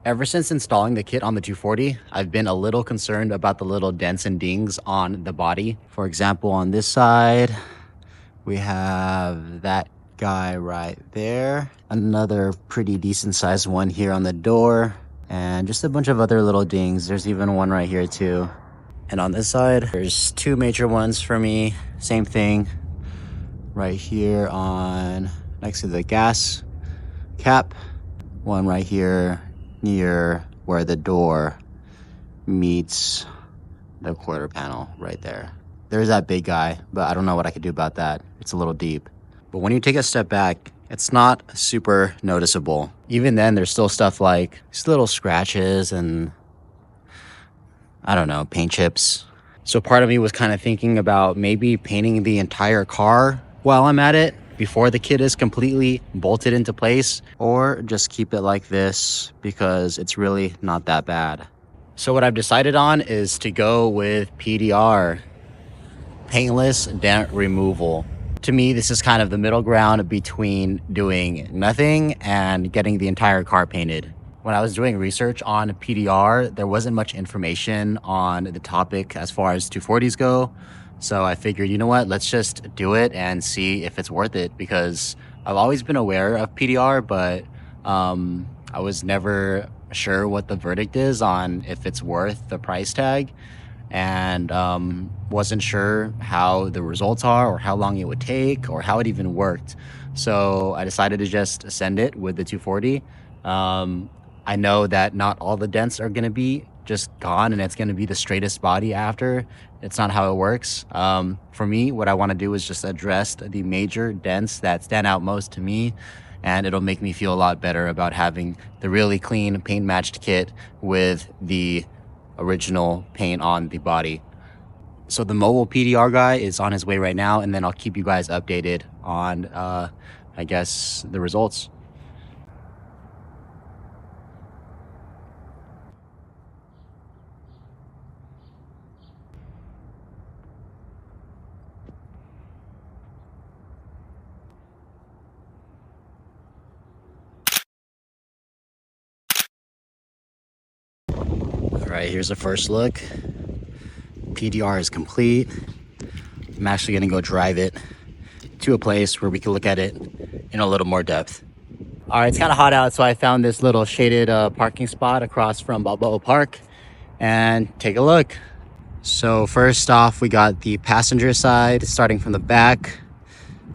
Ever since installing the kit on the 240, I've been a little concerned about the little dents and dings on the body. For example, on this side, we have that guy right there. Another pretty decent sized one here on the door. And just a bunch of other little dings. There's even one right here too. And on this side, there's two major ones for me. Same thing right here on next to the gas cap. One right here near where the door meets the quarter panel right there. There's that big guy, but I don't know what I could do about that. It's a little deep. But when you take a step back, it's not super noticeable. Even then, there's still stuff like these little scratches and I don't know, paint chips. So part of me was kind of thinking about maybe painting the entire car while I'm at it before the kit is completely bolted into place, or just keep it like this because it's really not that bad. So what I've decided on is to go with PDR, Paintless Dent Removal. To me, this is kind of the middle ground between doing nothing and getting the entire car painted. When I was doing research on PDR, there wasn't much information on the topic as far as 240s go. So I figured, you know what, let's just do it and see if it's worth it, because I've always been aware of PDR, but I was never sure what the verdict is on if it's worth the price tag, and wasn't sure how the results are or how long it would take or how it even worked. So I decided to just send it with the 240. I know that not all the dents are going to be just gone and it's going to be the straightest body after. It's not how it works. For me, what I want to do is just address the major dents that stand out most to me, and it'll make me feel a lot better about having the really clean paint matched kit with the original paint on the body. So the mobile PDR guy is on his way right now, and then I'll keep you guys updated on I guess the results. All right, here's the first look. PDR is complete. I'm actually gonna go drive it to a place where we can look at it in a little more depth. All right, it's kind of hot out, so I found this little shaded parking spot across from Balboa Park, and take a look. So first off, we got the passenger side, starting from the back.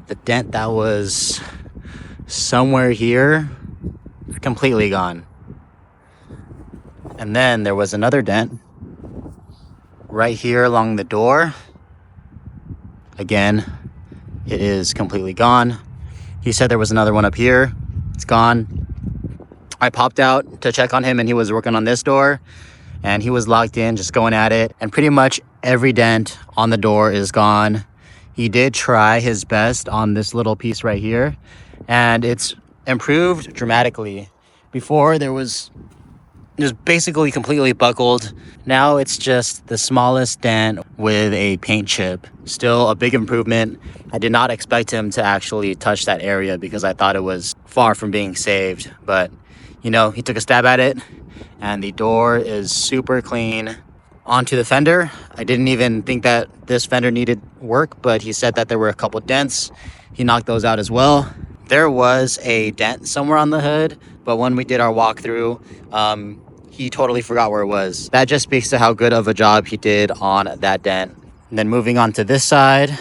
The dent that was somewhere here, completely gone. And then there was another dent right here along the door. Again, it is completely gone. He said there was another one up here. It's gone. I popped out to check on him, and he was working on this door, and he was locked in, just going at it. And pretty much every dent on the door is gone. He did try his best on this little piece right here, and it's improved dramatically. Before, there was just basically completely buckled. Now it's just the smallest dent with a paint chip. Still a big improvement. I did not expect him to actually touch that area because I thought it was far from being saved. But, you know, he took a stab at it, and the door is super clean. Onto the fender. I didn't even think that this fender needed work, but he said that there were a couple dents. He knocked those out as well. There was a dent somewhere on the hood, but when we did our walkthrough, he totally forgot where it was. That just speaks to how good of a job he did on that dent. And then moving on to this side,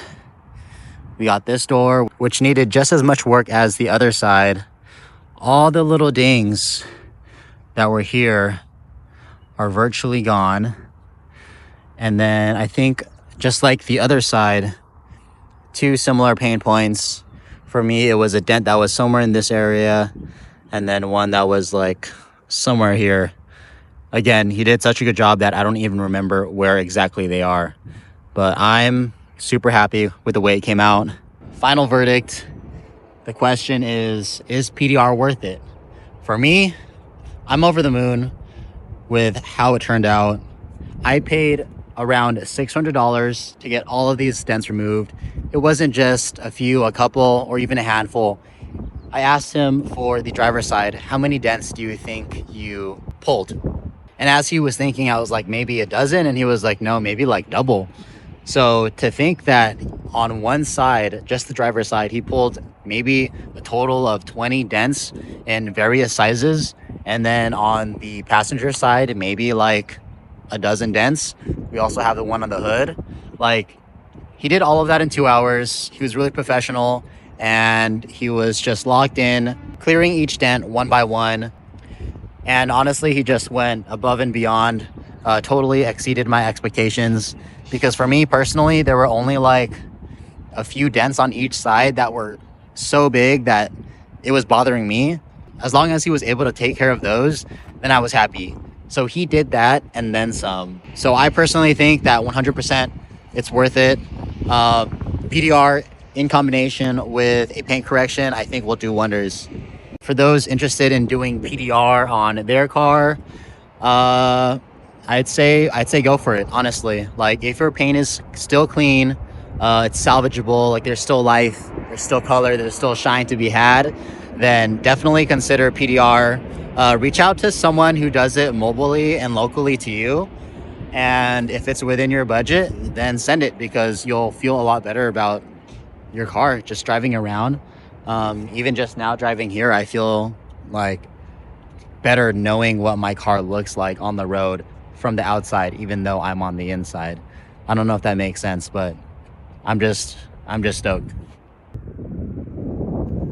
we got this door, which needed just as much work as the other side. All the little dings that were here are virtually gone. And then I think, just like the other side, two similar pain points. For me, it was a dent that was somewhere in this area, and then one that was like somewhere here. Again, he did such a good job that I don't even remember where exactly they are. But I'm super happy with the way it came out. Final verdict. The question is PDR worth it? For me, I'm over the moon with how it turned out. I paid around $600 to get all of these dents removed. It wasn't just a few, a couple, or even a handful. I asked him for the driver's side, how many dents do you think you pulled? And as he was thinking, I was like, maybe a dozen. And he was like, no, maybe like double. So to think that on one side, just the driver's side, he pulled maybe a total of 20 dents in various sizes. And then on the passenger side, maybe like a dozen dents. We also have the one on the hood. Like, he did all of that in 2 hours. He was really professional, and he was just locked in, clearing each dent one by one. And honestly, he just went above and beyond, totally exceeded my expectations. Because for me personally, there were only like a few dents on each side that were so big that it was bothering me. As long as he was able to take care of those, then I was happy. So he did that and then some. So I personally think that 100% it's worth it. PDR in combination with a paint correction, I think will do wonders. For those interested in doing PDR on their car, I'd say go for it, honestly. Like, if your paint is still clean, it's salvageable, like there's still life, there's still color, there's still shine to be had, then definitely consider PDR. Reach out to someone who does it mobily and locally to you. And if it's within your budget, then send it, because you'll feel a lot better about your car just driving around. Even just now driving here, I feel like better knowing what my car looks like on the road from the outside, even though I'm on the inside. I don't know if that makes sense, but I'm just stoked.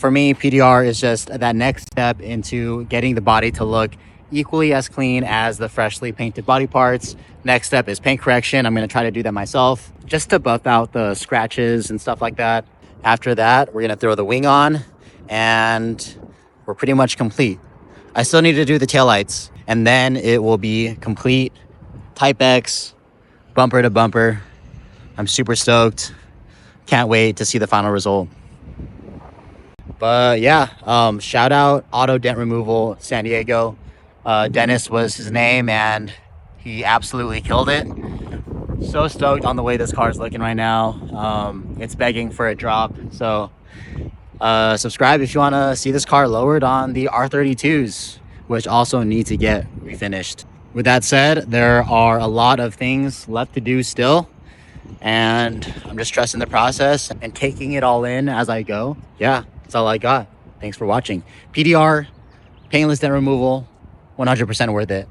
For me, PDR is just that next step into getting the body to look equally as clean as the freshly painted body parts. Next step is paint correction. I'm going to try to do that myself, just to buff out the scratches and stuff like that. After that, we're going to throw the wing on, and we're pretty much complete. I still need to do the taillights, and then it will be complete. Type X, bumper to bumper. I'm super stoked. Can't wait to see the final result. But yeah, shout out Auto Dent Removal San Diego. Dennis was his name, and he absolutely killed it. So stoked on the way this car is looking right now. It's begging for a drop. So subscribe if you want to see this car lowered on the R32s, which also need to get refinished. With that said, there are a lot of things left to do still, and I'm just trusting the process and taking it all in as I go. Yeah, that's all I got. Thanks for watching. PDR, paintless dent removal, 100% worth it.